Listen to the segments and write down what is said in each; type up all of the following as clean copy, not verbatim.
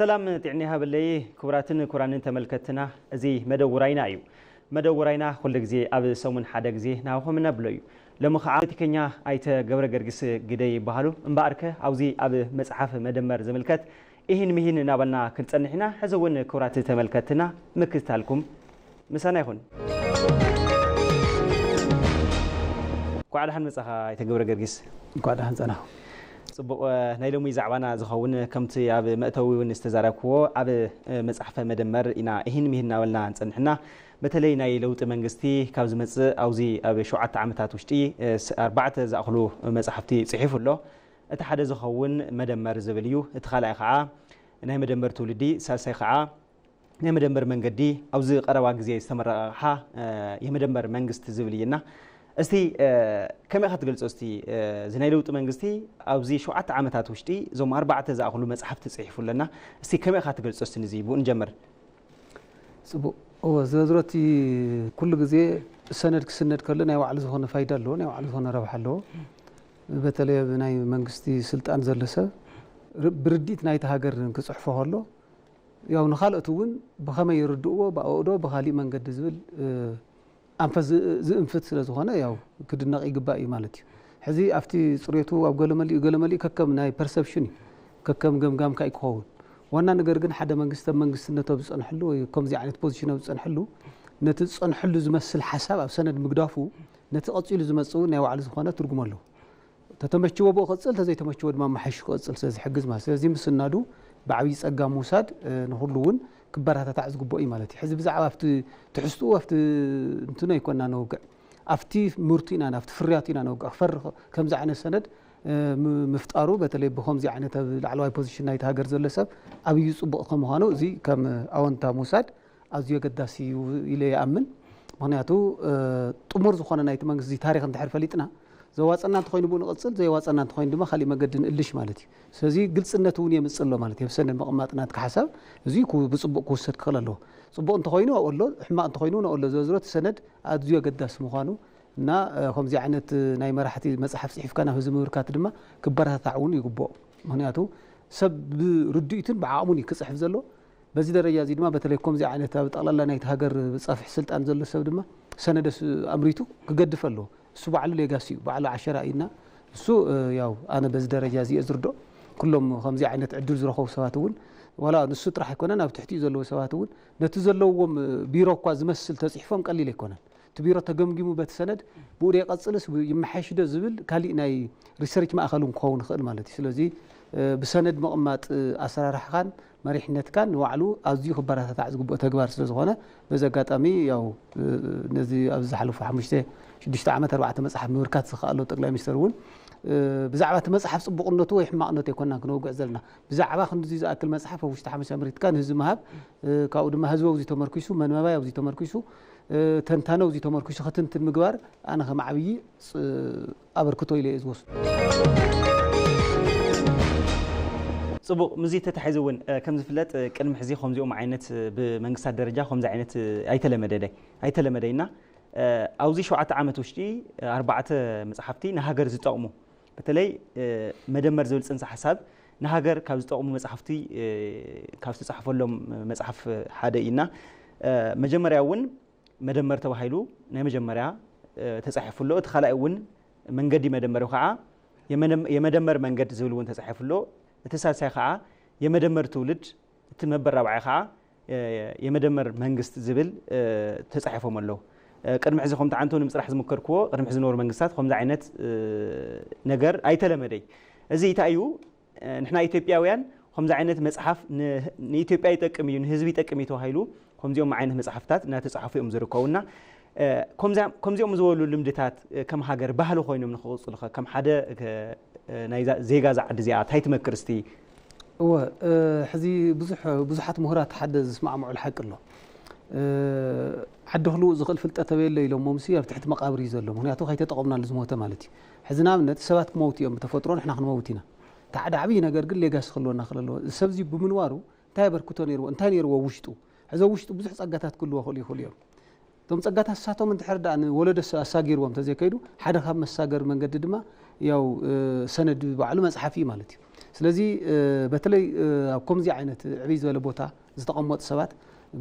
سلام تعنيها باللي كوراتن تملكتنا زي مدوراينا أيو مدوراينا كل جزء أب سومن حدا جزء ناوهم نبليو لما خاطر كنيا أيت جبر جرجس جدي بحالو مباركة أو زي أب مسحف مدمر زملكت إهين مهين نابلنا كنت نحنا حزون كورات تملكتنا مكتالكم مسانا يخون قاعدة مسحة أيت جبر جرجس قاعدة هنزنا صبوا نايلومي زعوانا زخون كمتي أب مأتوي ونستزاركوا أب مسحف مدمر إنا إهين مهين نابلنا نحنا بتلاقي نايلو تمنجستي كابز مس أو زي أب شعات عمتات وشتي 4 زأخلو مسحفتي صحيح له اتحدى زخون مدمر زبليو اتخلع خعا ناي مدمر تولدي سالسي خعا ناي مدمر منجدي أو زي قروا جزء استمر ها يمدمر منجست زبلينا استي كم أخذ قلت استي زنايلو تمنجستي أو زي شعات عمتات وشتي زوم 4 زأخلو مسحفتي صحيح لنا استي كم أخذ قلت استي نزيبو نجمر سبو هو زادرتي كل جزء سند كلنا يوعى زهون فايدة له يوعى زهون ربح له بتلاقي بناي منجستي سلطان زلسة برديت نايت هاجر كصحفه له يوم نخالقتون بخما يردوه بأوده بخالي من قد زبل أنفذ زنفت لزهونه ياو كدنا يجبائي مالتي هذه أفتي صريته أو قال ملي ككم ناي perception ككم جم كايكون وانا نقرقن حدا منجست نتوبس نحلو كم زي عينت بوزيشن بس نحلو نتس نحلو زمثل حساب أو سند مقدافو نتقصيل زمثلو ناو على زخانة ترجم له تتمشوا بو قصل تزي تمشوا ما محش قصل سز حجز ما سز مسنادو بعويس أجام موساد نحلوون كبرها تعز جبوي مالتي حزب زعوا أفت تحسوا أفت انتنا يكوننا نوقع أفتي مرتين أنا أفت فرياتين نوقع فرق كم زي عن السند مفتقرو بتلي بخم زي عن العلوي بوزيشن نايت هاجر زلسب أبي يصبغ خمهانو زي كم أونتا موساد أزيو قداسي إلى أمن معناته تمر زخانة نايت مانج زي تاريخ انت حرف ليتنا زواج أنا تخوين بون قصل زواج أنا تخوين دم خلي ما قدن إلش مالتي سزي قلت سنة تونية متصلة مالتي بسنة المقامات أنا تكحسب زي كو بصبغ كوسد خلاله صبغ انت خوينه أقول له حما انت خوينه أقول له زوجرت سند أزيو قداس مخانو نا خمزي عنت ناي مرحتي مسحف صحيف كان هزم وركات دما كبرها تعون يقبو مهنياتو سب رديتن بعاموني كصحف زلو بزي درجه زي دما بتليكوم زي عنت بطلال ناي تهاجر صافح سلطان زلو سب دما سندس امريتو كقدفلو سو بعلو ليغاسي بعلو 10 اينا سو ياو انا بز درجه زي ازردو كلهم خمزي عنت عدل زرخو سواتون ولا نسو طرح يكوننا بتحتي زلو سواتون نتزلوهم بيرو كوا زمسل تصحيفهم قليل يكونن تبيرو تجمجمو بتسند بوري قصلس يمحشد زبل كالي ناي ريسيرش ما اخلون كون خل مالتي سلازي بسند مقمات اسرار حقان مريحنت كان وعلو ازيو خبرات تعزغبو تغبار سلازونه بزغاطامي ياو نزي ابز حلفو 6 عامات 4 مصحف موركات سخالو طقلاي مسترون بزعبه مصحف صبقنته ويحماقنته يكوننا كنوغع زلنا بزعبه خندزي زاكل مصحف وشت حمش امريت كان هز مهاب كاو دما هزو زي تمركيسو منبايا زي تمركيسو تنتانو زي تمركيسو ختنت المغبار انا خمعبي ابركتو الى ازوس صبو مزيت تحيزون كم زفلت قدم حزي خمزيوم عينت بمنجستات درجه خمز عينت ايتلمدينا أوزي شو عامة وشتي 4 مصحفتي نهاجر زتقمو بتلاقي مدمر زول سنس حساب نهاجر كابز تقمو مصحفتي كابز تصحف لهم مصحف حدينا مجمر يون مدمر توحيلو ناي مجمريا تصحف له تخلق ون منقدي مدمر وخعا يمدمر منقد زول ون تصحف له تسالسي خعا يمدمر تولد تمبر ربعي خعا يمدمر منجست زبل تصحفهم له قدم حزي خمت عنتون مسرح زمكركو قدم حزي نور منجستات خمز عينت نجر ايتلمدي ازي تايو نحنا ايثيوبياويان خمز عينت مصحف نيثيوبيا يطقمي نحزب يطقمي توهايلو خمزيوم عينت مصحفتات نا تصحفيهم زركونا كمزيوم زولو لمدتات كم هاجر بحلو خوينم نخوصلخ كم حدا ناي زيغا زعد زيات هاي تمكرستي هو حزي بزحات مهرات حد اسمع مع الحق الله حد هلو زغل فلطه تبيل لهم مومسي تحت مقابر يزلهم هنياتو خيت تقمنا لزموته مالتي حزنا من سبات موت يوم تفطرون احنا خنموتينا تعد عبي نجر قل ليغاس خلونا خللو سبزي بمنوارو تايبركتو نيرو انت نيرو وشتو هذا وشتو بزح صقاتات كله خلي يوم توم صقاتات ساتو من تحرد ان ولد اساغيرهم تزي كيدو حدا خاب مساغر منقد دما ياو سند بعلو مصحفي مالتي ስለዚህ በተለይ ኣብ ከምዚ ዓይነት ዕብይ ዝበለ ቦታ ዝተቐመጡ ሰባት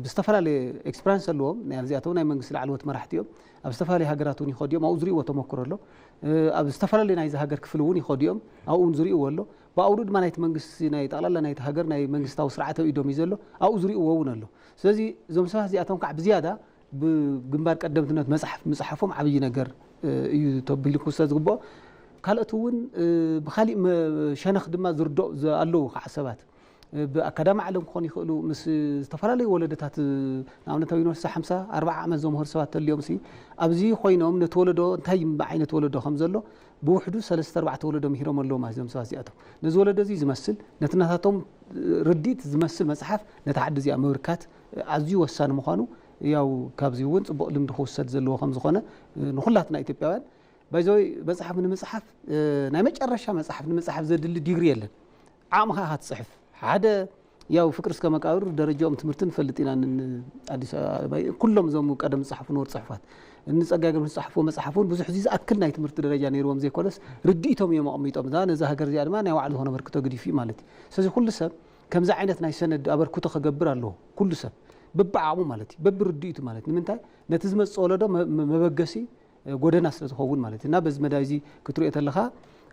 ብዝተፈላለየ ኤክስፐሪንስ ኣለዎም ናይ እዚኣቶም ናይ መንግስቲ ላዕለዎት መራሕቲ እዮም ኣብ ዝተፈላለዩ ሃገራት እውን ይኸድዮም ኣብኡ ዝሪእዎ ተመክሮ ኣሎ ኣብ ዝተፈላለዩ ናይዚ ሃገር ክፍል እውን ይኸድዮም ኣብኡ እውን ዝሪእዎ ኣሎ ብኣውሩ ድማ ናይቲ መንግስቲ ናይ ጠቕላላ ናይቲ ሃገር ናይ መንግስታዊ ስርዓት ኢዶም እዩ ዘሎ ኣብኡ ዝሪእዎ እውን ኣሎ ስለዚ እዞም ሰባት እዚኣቶም ከዓ ብዝያዳ ብግንባር ቀደምትነት መፅሓፍ ምፅሓፎም ዓብይ ነገር እዩ ተቢሉ ክውሰድ ዝግብኦ ካልኦት እውን ብካሊእ ሸነኽ ድማ ዝርድኦ ኣለዉ ከዓ ሰባት ብኣካዳሚ ዓለም ክኾን ይኽእሉ ምስ ዝተፈላለዩ ወለዶታት ንኣብነት ኣብ ዩኒቨርሲቲ 50 40 ዓመት ዘምህሩ ሰባት ተልዮም ሲ ኣብዚ ኮይኖም ነቲ ወለዶ እንታይ ዓይነት ወለዶ ከም ዘሎ ብውሕዱ 3-4 ወለዶ ምሂሮም ኣለዎ ማለት እዮም ሰባት እዚኣቶም ነዚ ወለዶ እዚ ዝመስል ነቲ ናታቶም ርዲት ዝመስል መፅሓፍ ነቲ ዓዲ እዚኣ ምብርካት ኣዝዩ ወሳኒ ምዃኑ ያው ካብዚ እውን ፅቡቅ ልምዲ ክውሰድ ዘለዎ ከም ዝኾነ ንኹላትና ኢትዮጵያውያን ባይዘይ መፅሓፍ ንምፅሓፍ ናይ መጨረሻ መፅሓፍ ንምፅሓፍ ዘድሊ ዲግሪ የለን ዓቕምኻ ክትፅሕፍ ሓደ ያው ፍቅር እስከ መቃብር ደረጃኦም ትምህርትን ፈልጥ ኢና አዲስ አበባ ኩሎም ዞም ቀደም ጽحፉ ነው ጽحፋት እንጸጋገም ጽحፉ መጽሐፉን ብዙ ጊዜ አክል ናይ ትምህርት ደረጃ ነይሮም ዘይኮነስ ርዲቶም የማቅሚጦም ዛ ነዛ ሀገር ዚያ ድማ ናይ ዋዕሉ ሆነ በርክቶ ግዲፊ ማለት ስለዚህ ሁሉ ሰብ ከምዛ አይነት ናይ ሰነድ አበርክቶ ከገብር አለው ሁሉ ሰብ በባዓሙ ማለት በብርዲቱ ማለት ንምንታይ ነቲ ዝመጽወለዶ መበገሲ ጎደና ስለዝኸውን ማለት እና በዚ መዳይዚ ክትሩ የተለኻ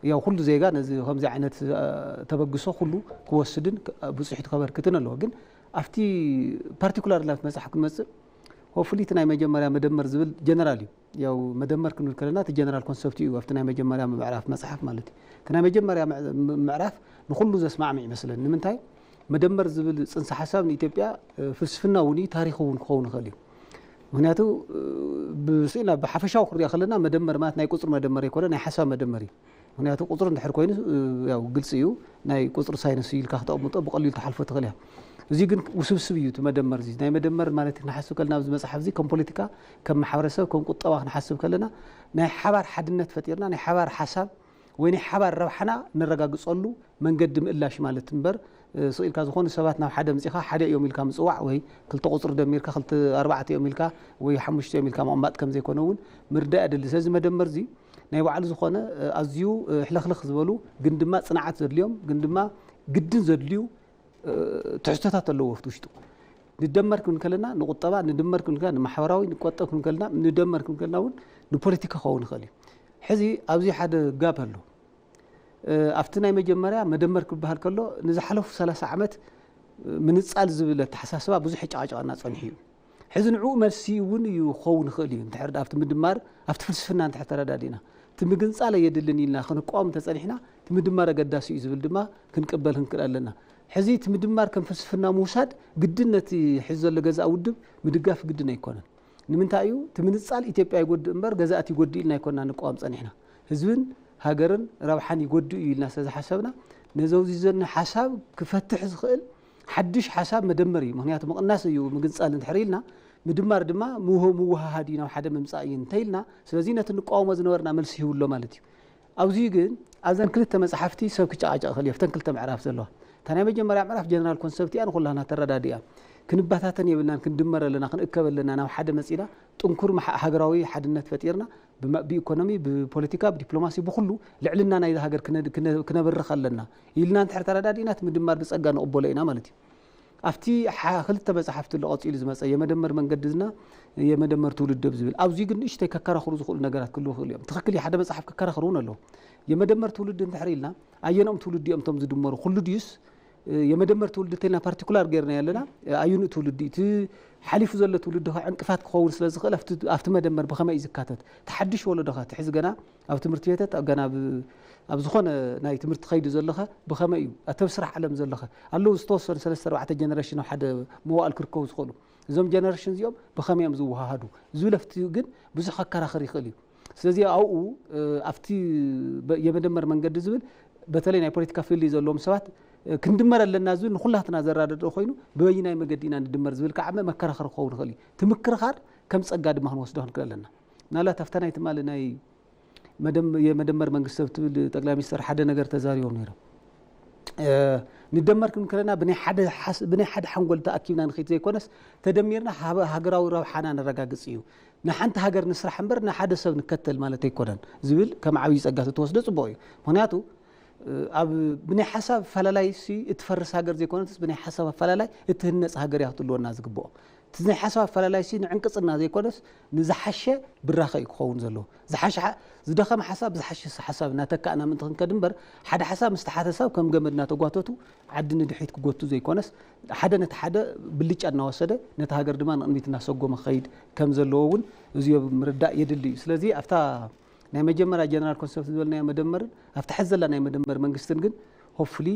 ያው ሁሉ ዜጋ ነዚ ከምዚ አይነት ተበግሶ ሁሉ ክወስድን ብጽሕት ከበርክትን አለው ግን አፍቲ ፓርቲኩላር ላይፍ መጽሐፍ ክመጽ ሆፍሊት ናይ መጀመሪያ መደመር ዝብል ጀነራል ያው መደመር ክንል ከለና ተ ጀነራል ኮንሰፕት እዩ አፍቲ ናይ መጀመሪያ ምዕራፍ መጽሐፍ ማለት ከናይ መጀመሪያ ምዕራፍ ንሁሉ ዘስማዕም ይመስለን ንምንታይ መደመር ዝብል ጽንሰ ሐሳብ ንኢትዮጵያ ፍልስፍና ውኒ ታሪኹ ውን ክኸውን ይኽእል እዩ ምክንያቱ ብስኢና በሐፈሻው ክሪያ ከለና መደመር ማለት ናይ ቁጥር መደመር ይኮነ ናይ ሐሳብ መደመር እዩ ምክንያቱ ቁጥር እንድሕር ኮይኑ ያው ግልጽ እዩ ናይ ቁጥር ሳይንስ ኢልካ ከተቀምጦ በቀሊሉ ተሐልፎ ተኸልያ እዚ ግን ውስብስብ እዩ መደመር እዚ ናይ መደመር ማለት ንሐስብ ከለና ኣብዚ መጽሐፍ እዚ ከም ፖለቲካ ከም ማሕበረሰብ ከም ቁጠባ ንሐስብ ከለና ናይ ሓባር ሓድነት ፈጢርና ናይ ሓባር ሐሳብ ወይ ናይ ሓባር ረብሓና ንረጋግጸሉ መንገዲ ምእላሽ ማለት እንበር ስኢልካ ዝኾነ ሰባት ናብ ሓደ ምጽኻ ሓደ እዮም ኢልካ ምጽዋዕ ወይ ክልተ ቁጥር ደሚርካ ክልተ ኣርባዕተ እዮም ኢልካ ወይ ሓሙሽተ እዮም ኢልካ ማቕማጥ ከም ዘይኮነውን ምርዳእ ኣደሊ ስለዚ መደመር እዚ ናይ ባዕሉ ዝኾነ ኣዝዩ ሕለኽልኽ ዝበሉ ግን ድማ ጽንዓት ዘድልዮም ግን ድማ ግድን ዘድልዩ ትሕዝቶታት ኣለዎ ኣብቲ ውሽጡ ንደመር ክንብል ከለና ንቁጠባ ንድመር ክንብል ከለና ንማሕበራዊ ንቆጠብ ክንብል ከለና ንደመር ክንብል ከለና እውን ንፖለቲካ ክኸውን ይኽእል እዩ ሕዚ ኣብዚ ሓደ ጋብ ኣሎ ኣብቲ ናይ መጀመርያ መደመር ክበሃል ከሎ ንዝሓለፉ 30 ዓመት ምንጻል ዝብል ተሓሳስባ ብዙሕ ጫጫቃና ጸኒሑ እዩ ሕዚ ንዑ መልሲ እውን እዩ ክኸውን ይኽእል እዩ እንድሕር ኣብቲ ምድማር ኣብቲ ፍልስፍና እንድሕር ተረዳዲና እቲ ምግንጻል የድልን ኢልና ክንቋም ተጸኒሕና እቲ ምድማር ኣገዳሲ እዩ ዝብል ድማ ክንቅበል ክንክእል ኣለና ሕዚ እቲ ምድማር ከም ፍልስፍና ምውሳድ ግድን ነቲ ሕዚ ዘሎ ገዛእ ውድብ ምድጋፍ ግድን ኣይኮነን ንምንታይ እዩ እቲ ምንጻል ኢትዮጵያ ይጎድእ እምበር ገዛእቲ ይጎድእ ኢልና ኣይኮንና ንቋም ጸኒሕና ህዝብን ሃገርን ረብሓን ይጎድእ እዩ ኢልና ስለዝሓሰብና ነዘውዚ ዘነ ሓሳብ ክፈትሕ ዝኽእል ሓድሽ ሓሳብ መደመር እዩ ምክንያቱ መቕናስ እዩ ምግንጻል እንድሕር ኢልና ምድማር ድማ ምውሃሃድ ናብ ሓደ መምጻእ እዩ እንተኢልና ስለዚ ነቲ ንቋወሞ ዝነበርና መልሲ ይህብሎ ማለት እዩ ኣብዚ ግን ኣብዘን ክልተ መጽሓፍቲ ሰብ ክጨቃጨቕ ይኽእል እዩ ኣብተን ክልተ ምዕራፍ ዘለዋ እታ ናይ መጀመርያ ምዕራፍ ጀነራል ኮንሰፕት እያ ንኹላና ተረዳድያ ክንባታተን የብልናን ክንድመር ኣለና ክንእከብ ኣለና ናብ ሓደ መጺና ጥንኩር ሃገራዊ ሓድነት ፈጢርና ብኢኮኖሚ ብፖለቲካ ብዲፕሎማሲ ብኩሉ ልዕልና ናይ ሃገር ክነብርኽ ኣለና ኢልና እንድሕር ተረዳዲና እቲ ምድማር ብጸጋ ንቕበሎ ኢና ማለት እዩ ኣብቲ ክልተ መጽሓፍቲ ለቐፂሉ ዝመፀ የመደመር መንገድና የመደመር ትውልድ ዝብል ኣብዚ ግን ንእሽተይ ከከራኽሩ ዝኽእሉ ነገራት ክህልው ይኽእሉ እዮም ትኽክል ሓደ መጽሓፍ ከከራኽሩ እውን ኣለዎ የመደመር ትውልድ እንድሕር ኢልና ኣየኖም ትውልድ እዮም እቶም ዝድመሩ ኩሉ ድዩስ የመደመር ትውልድ ተልና ፓርቲኩላር ገርና ያለና ኣዩኑ ትውልድ እቲ ሓሊፉ ዘሎ ትውልድ ዕንቅፋት ክኸውን ስለ ዝኽእል ኣብቲ መደመር ብኸመይ ዝካተት ተሓድሽ ወለዶኻ ትሕዚ ገና ኣብ ትምህርቲ ቤታት ገና ኣብ ዝኾነ ናይ ትምህርቲ ኸይዱ ዘለኸ ብኸመይ እዩ ኣተብ ስራሕ ዓለም ዘለኸ ኣለዉ ዝተወሰኑ 3-4 ጀነሬሽን ኣብ ሓደ መዋእል ክርከቡ ዝኽእሉ እዞም ጀነሬሽን እዚኦም ብኸመይ እዮም ዝወሃሃዱ ዝብለፍቲ ግን ብዙሕ ከከራኽር ይኽእል እዩ ስለዚ ኣብኡ ኣብቲ የመደመር መንገዲ ዝብል በተለይ ናይ ፖለቲካ ፊልድ ዘለዎም ሰባት ክንድመር ኣለና ዝብል ንኹላትና ዘራድኦ ኮይኑ ብበይናይ መገዲና ንድመር ዝብል ከዓ መከራኸሪ ክኸውን ይኽእል እዩ እቲ ምክርኻር ከም ፀጋ ድማ ክንወስዶ ክንክእል ኣለና ምናልባት ኣብታ ናይ ትማሊ ናይ የመደመር መንግስት ትብል ጠቅላይ ሚኒስትር ሓደ ነገር ተዛሪቦም ነይሮም ንደመር ክንብል ከለና ብናይ ሓደ ሓንጎል ተኣኪብና ንኸይድ ዘይኮነስ ተደሚርና ሃገራዊ ረብሓና ንረጋግጽ እዩ ንሓንቲ ሃገር ንስራሕ እምበር ንሓደ ሰብ ንከተል ማለት ኣይኮነን ዝብል ከም ዓብዪ ፀጋ ተወስዶ ጽቡቕ እዩ ምክንያቱ ኣብ ብናይ ሓሳብ ፈላላይ ሲ እትፈርስ ሃገር ዘይኮነስ ብናይ ሓሳብ ፈላላይ እትህነጽ ሃገር ያህትልወና ዝግብኦ ትዝናይ ሓሳብ ፈላላይ ሲ ንዕንቅጽና ዘይኮነስ ንዝሓሸ ብራኸ ይክኸውን ዘሎ ዝሓሸ ዝደኸመ ሓሳብ ዝሓሸ ሓሳብ እናተካእና ምንትን ከድንበር ሓደ ሓሳብ ምስ ሓደ ሰብ ከም ገመድና ተጓተቱ ዓዲ ንድሒት ክጎቱ ዘይኮነስ ሓደ ነቲ ሓደ ብልጫ እናወሰደ ነቲ ሃገር ድማ ንቕድሚት እናሰጎመ ኸይድ ከም ዘለዎ እውን እዚዮ ምርዳእ የድሊ እዩ ስለዚ ኣፍታ ናይ መጀመርያ ጀነራል ኮንሰፕት ዝበልናዮ መደመርን ኣብቲ ሕዚ ዘላ ናይ መደመር መንግስትን ግን ሆፕፉሊ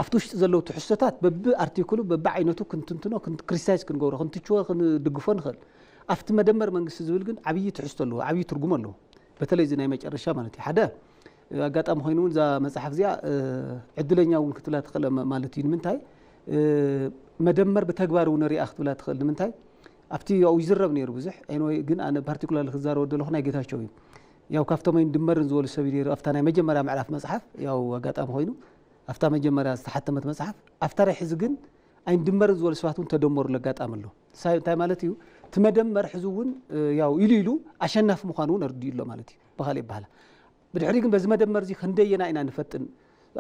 ኣብቲ ውሽጢ ዘለው ትሕዝቶታት በቢ ኣርቲክሉ በቢ ዓይነቱ ክንትንትኖ ክሪስታይዝ ክንገብሮ ክንትችዎ ክንድግፎ ንኽእል ኣብቲ መደመር መንግስቲ ዝብል ግን ዓብዪ ትሕዝቶ ኣለዎ ዓብዪ ትርጉም ኣለዎ በተለይ እዚ ናይ መጨረሻ ማለት እዩ ሓደ ኣጋጣሚ ኮይኑ እውን እዛ መፅሓፍ እዚኣ ዕድለኛ እውን ክትብላ ትኽእል ማለት እዩ ንምንታይ መደመር ብተግባር እውን ሪኣ ክትብላ ትኽእል ንምንታይ ኣብቲ ያው ይዝረብ ነይሩ ብዙሕ ኤንወይ ግን ኣነ ፓርቲኩላር ክዛረብ ዘለኹ ናይ ጌታቸው እዩ ያው ካብቶም ድመርን ዝበሉ ሰብ ነይሩ ኣብታ ናይ መጀመርያ ምዕራፍ መፅሓፍ ያው ኣጋጣሚ ኮይኑ ኣፍታ መጀመርያ ዝተሓተመት መፅሓፍ ኣፍታ ራይ ሕዚ ግን ኣይን ድመርን ዝበሉ ሰባት እውን ተደመሩ ለጋጣም ኣሎ እንታይ ማለት እዩ እቲ መደመር ሕዚ እውን ያው ኢሉ ኣሸናፊ ምዃኑ እውን ኣርድዩ ኣሎ ማለት እዩ ብኻሊእ ይበሃል ብድሕሪ ግን በዚ መደመር እዚ ክንደየና ኢና ንፈጥን